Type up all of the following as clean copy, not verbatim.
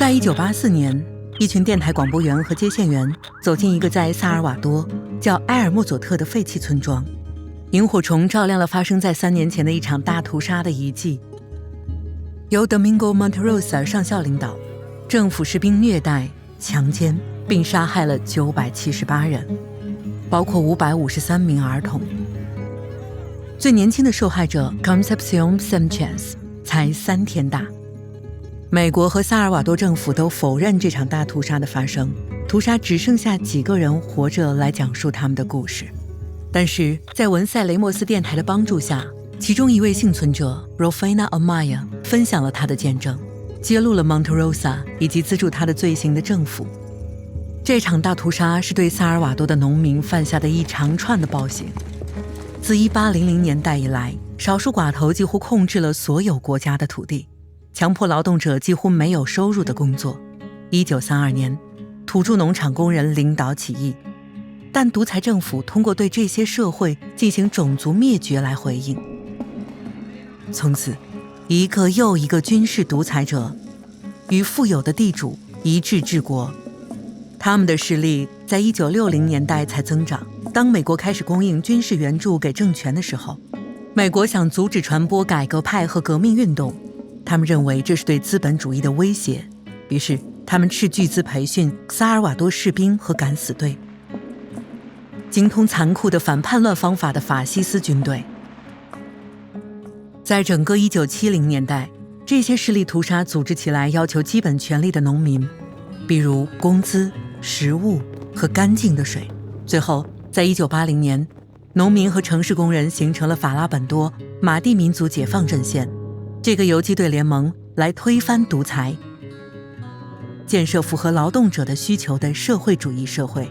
在1984年，一群电台广播员和接线员走进一个在萨尔瓦多叫埃尔莫佐特的废弃村庄，萤火虫照亮了发生在3年前的一场大屠杀的遗迹。由 Domingo Monterosa 上校领导，政府士兵虐待、强奸并杀害了978人，包括553名儿童。最年轻的受害者 Concepcion Sanchez 才3天大。美国和萨尔瓦多政府都否认这场大屠杀的发生，屠杀只剩下几个人活着来讲述他们的故事。但是在文塞雷莫斯电台的帮助下，其中一位幸存者 Rofina Amaya 分享了他的见证，揭露了 Monterosa 以及资助他的罪行的政府。这场大屠杀是对萨尔瓦多的农民犯下的一长串的暴行。自1800年代以来，少数寡头几乎控制了所有国家的土地，强迫劳动者几乎没有收入的工作。1932年，土著农场工人领导起义，但独裁政府通过对这些社会进行种族灭绝来回应。从此，一个又一个军事独裁者与富有的地主一致治国，他们的势力在1960年代才增长。当美国开始供应军事援助给政权的时候，美国想阻止传播改革派和革命运动，他们认为这是对资本主义的威胁，于是他们斥巨资培训萨尔瓦多士兵和敢死队，精通残酷的反叛乱方法的法西斯军队。在整个1970年代，这些势力屠杀组织起来要求基本权利的农民，比如工资、食物和干净的水。最后在1980年，农民和城市工人形成了法拉本多马蒂民族解放阵线，这个游击队联盟来推翻独裁，建设符合劳动者的需求的社会主义社会。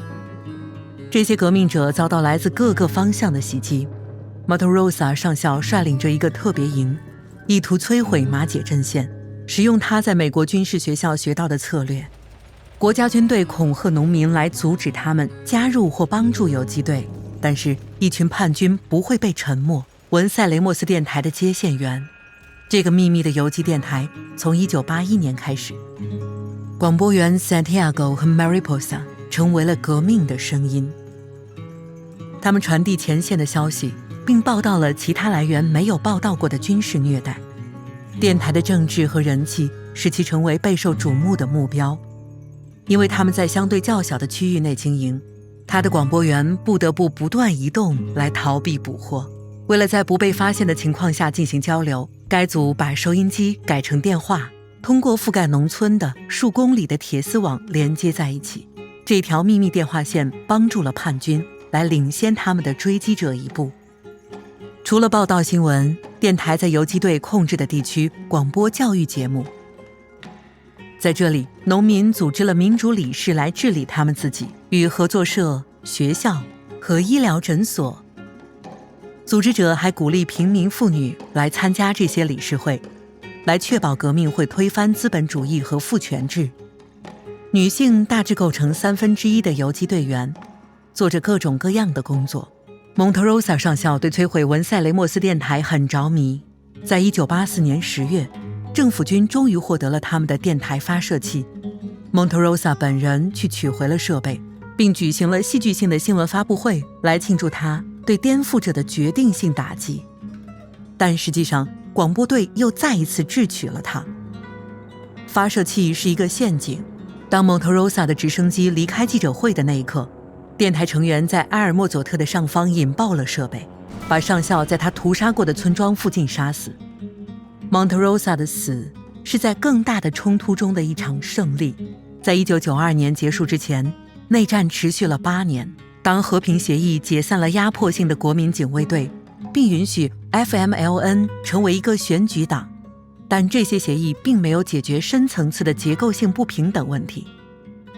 这些革命者遭到来自各个方向的袭击。Monterosa 上校率领着一个特别营，意图摧毁马解阵线，使用他在美国军事学校学到的策略。国家军队恐吓农民来阻止他们加入或帮助游击队，但是一群叛军不会被沉没。文塞雷莫斯电台的接线员，这个秘密的游击电台从1981年开始，广播员 Santiago 和 Mariposa 成为了革命的声音。他们传递前线的消息，并报道了其他来源没有报道过的军事虐待。电台的政治和人气使其成为备受瞩目的目标。因为他们在相对较小的区域内经营，他的广播员不得不不断移动来逃避捕获。为了在不被发现的情况下进行交流，该组把收音机改成电话，通过覆盖农村的数公里的铁丝网连接在一起。这条秘密电话线帮助了叛军来领先他们的追击者一步。除了报道新闻，电台在游击队控制的地区广播教育节目。在这里，农民组织了民主理事来治理他们自己，与合作社、学校和医疗诊所。组织者还鼓励平民妇女来参加这些理事会，来确保革命会推翻资本主义和父权制。女性大致构成1/3的游击队员，做着各种各样的工作。Monterosa 上校对摧毁文塞雷莫斯电台很着迷。在1984年10月，政府军终于获得了他们的电台发射器。Monterosa 本人去取回了设备，并举行了戏剧性的新闻发布会来庆祝他对颠覆者的决定性打击。但实际上，广播队又再一次智取了他。发射器是一个陷阱。当 Monterosa 的直升机离开记者会的那一刻，电台成员在埃尔莫佐特的上方引爆了设备，把上校在他屠杀过的村庄附近杀死。Monterosa 的死是在更大的冲突中的一场胜利。在1992年结束之前，内战持续了8年。当和平协议解散了压迫性的国民警卫队，并允许 FMLN 成为一个选举党，但这些协议并没有解决深层次的结构性不平等问题。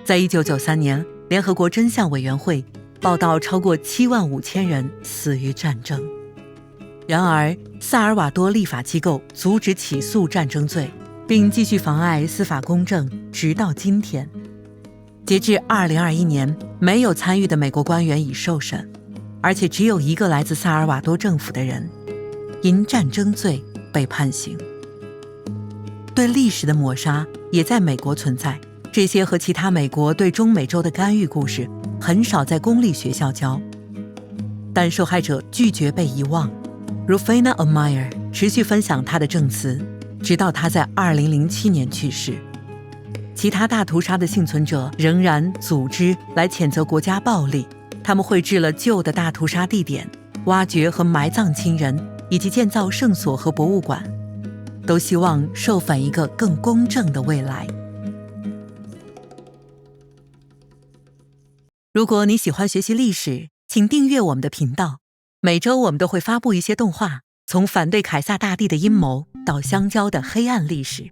在1993年，联合国真相委员会报道超过75000人死于战争。然而，萨尔瓦多立法机构阻止起诉战争罪，并继续妨碍司法公正，直到今天。截至2021年，没有参与的美国官员已受审，而且只有一个来自萨尔瓦多政府的人因战争罪被判刑。对历史的抹杀也在美国存在。这些和其他美国对中美洲的干预故事很少在公立学校教，但受害者拒绝被遗忘。Rufina Amaya 持续分享她的证词，直到她在2007年去世。其他大屠杀的幸存者仍然组织来谴责国家暴力，他们绘制了旧的大屠杀地点，挖掘和埋葬亲人，以及建造圣所和博物馆，都希望授粉一个更公正的未来。如果你喜欢学习历史，请订阅我们的频道。每周我们都会发布一些动画，从反对凯撒大帝的阴谋到香蕉的黑暗历史。